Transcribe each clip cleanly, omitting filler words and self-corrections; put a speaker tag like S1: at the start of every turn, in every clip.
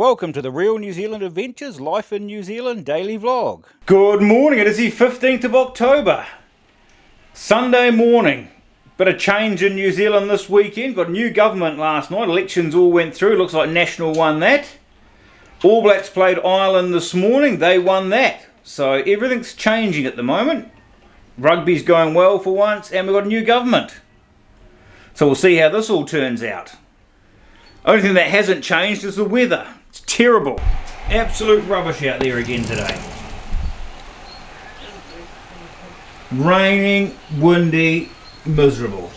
S1: Welcome to the Real New Zealand Adventures Life in New Zealand daily vlog. Good morning, it is the 15th of October. Sunday morning. Bit of change in New Zealand this weekend. Got a new government last night. Elections all went through. Looks like National won that. All Blacks played Ireland this morning. They won that. So everything's changing at the moment. Rugby's going well for once and we've got a new government. So we'll see how this all turns out. Only thing that hasn't changed is the weather. It's terrible. Absolute rubbish out there again today. Raining, windy, miserable.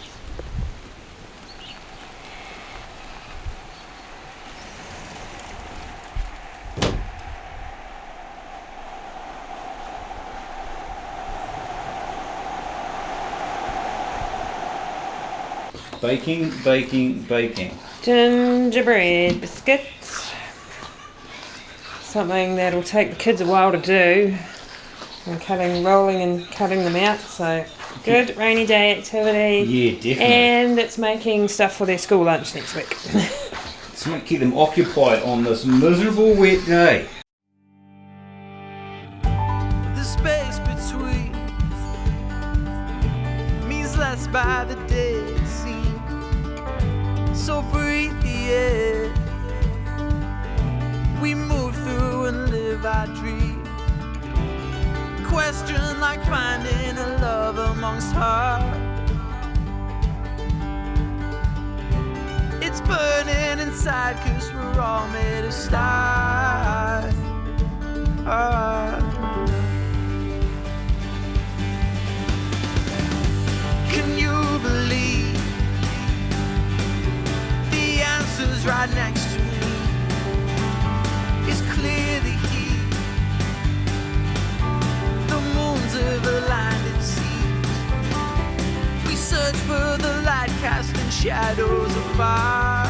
S1: Baking, baking, baking.
S2: Gingerbread biscuits. Something that'll take the kids a while to do. And rolling and cutting them out, so good rainy day activity.
S1: Yeah, definitely.
S2: And it's making stuff for their school lunch next week.
S1: It's going to keep them occupied on this miserable wet day.
S3: The space between means less by the day, it seems so free, yeah. We move through and live our dream. Question like finding a love amongst hearts. It's burning inside 'cause we're all made of stars. Can you believe the answer's right next to me? It's clear the heat, the moons have aligned, it seems. We search for the light casting shadows afar.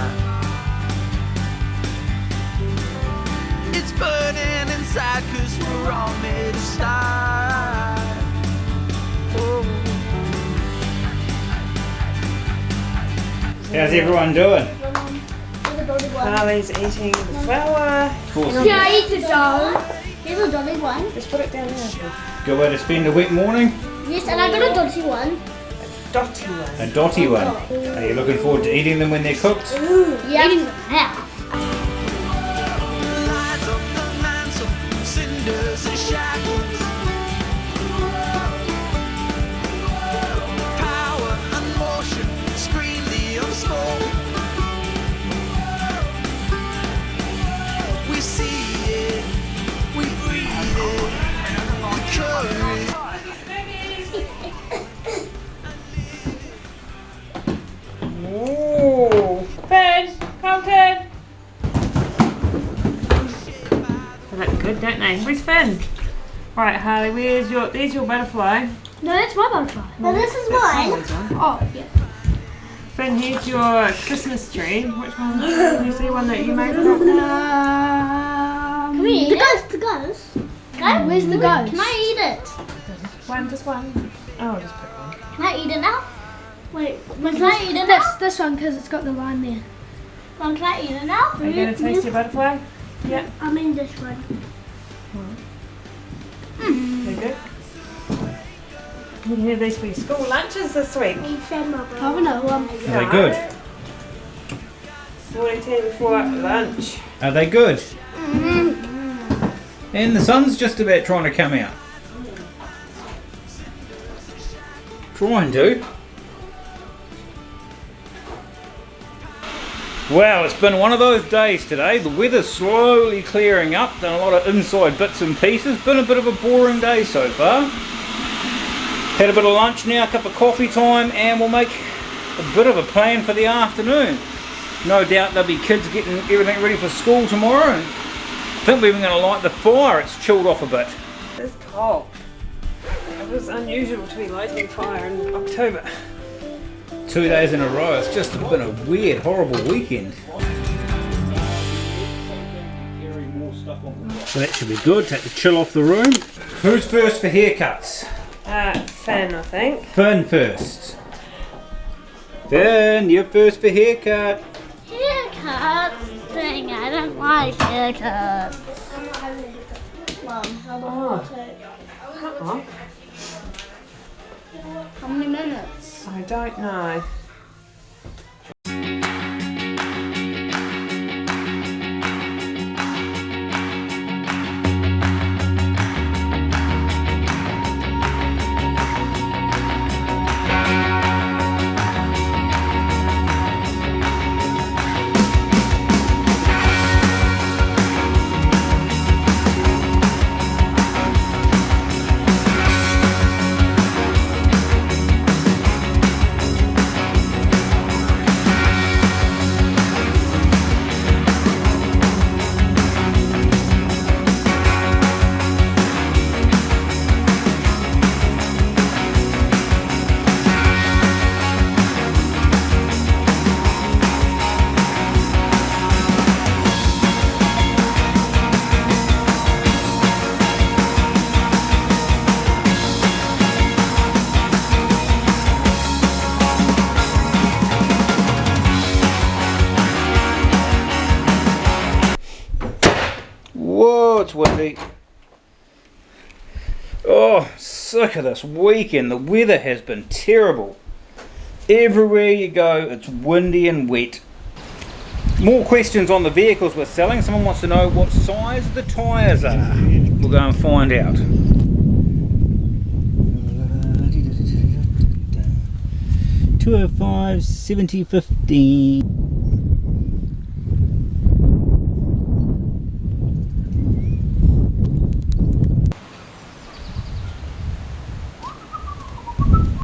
S3: It's burning inside 'cause we're all made of stars. Oh.
S1: How's everyone doing?
S2: Harley's eating the flour.
S4: Can I eat the doll? Here's a dolly one.
S2: Just put it down there.
S1: Good way to spend a wet morning?
S4: Yes, and I got a dotty one.
S2: Dotty one.
S1: A dotty one. Are you looking forward to eating them when they're cooked?
S4: Yeah. Eating them now.
S3: Lights up the mantle, cinders and shackles. Power and motion, scream the unspoken. We see it, we breathe it, we carry it.
S2: Ooh. Finn, come Finn. They look good, don't they? Where's Finn? Right, Harley, there's your butterfly.
S4: No, that's my butterfly. No, this is mine. Oh, yeah.
S2: Finn, here's your Christmas tree. Which one? You see one that you made?
S4: Can we eat it? The ghost. Where's the ghost? Can I eat it?
S2: One, just one. Oh, I'll just pick one.
S4: Can I eat it now? Wait, can I eat it now?
S5: This one because it's got the line there.
S4: Mom, can I eat it now?
S2: Are you going to taste your butterfly? Yeah.
S5: I mean this one.
S2: They're good. You can have these for your school lunches this week.
S5: Have another one.
S1: Are they good?
S2: Morning tea before lunch.
S1: Are they good? And the sun's just about trying to come out. Trying to. Wow, it's been one of those days today. The weather's slowly clearing up. Done a lot of inside bits and pieces. Been a bit of a boring day so far. Had a bit of lunch now, a cup of coffee time, and we'll make a bit of a plan for the afternoon. No doubt there'll be kids getting everything ready for school tomorrow. And I think we're even going to light the fire. It's chilled off a bit.
S2: It's cold. It was unusual to be lighting fire in October.
S1: 2 days in a row. It's just been a weird, horrible weekend. So that should be good. Take the chill off the room. Who's first for haircuts?
S2: Finn, I think.
S1: Finn first. Finn, you're first for haircut.
S4: Haircut thing, I don't My haircut. Mum, how long will it
S2: Uh-uh.
S4: take? How many minutes?
S2: I don't know.
S1: Whoa, it's windy. Oh, sick of this weekend. The weather has been terrible. Everywhere you go, it's windy and wet. More questions on the vehicles we're selling. Someone wants to know what size the tyres are. We'll go and find out. 205 70 50.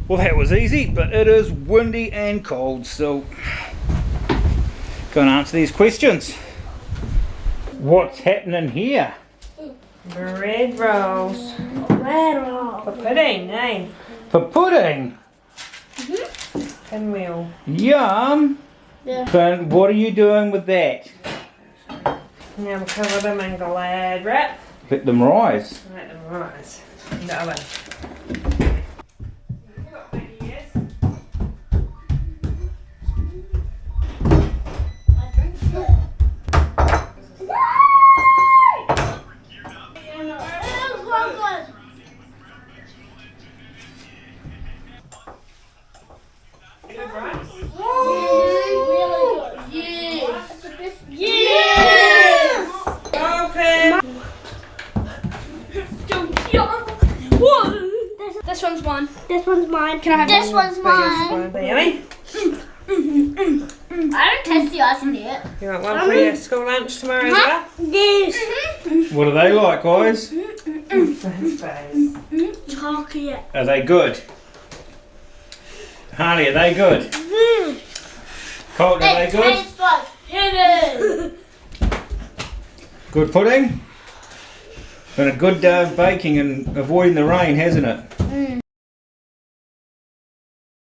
S1: Well, that was easy, but it is windy and cold, so go and answer these questions. What's happening here?
S2: Bread rolls.
S4: Red roll.
S2: For pudding, eh?
S1: For pudding?
S2: Pinwheel.
S1: Yum!
S4: Yeah.
S1: But what are you doing with that?
S2: Now we'll cover them in Glad wrap.
S1: Let them rise.
S2: Let them rise in the oven.
S5: This one's mine. This one's mine. Can I have
S4: This one's mine.
S2: Yummy.
S4: I don't taste yours in it.
S2: You want one for your school lunch tomorrow as well?
S4: This.
S1: What are they like, guys?
S4: Chocolate.
S1: Are they good? Harley, are they good? Colton, are they good?
S4: Tastes like hidden.
S1: Good pudding? Been a good day of baking and avoiding the rain, hasn't it?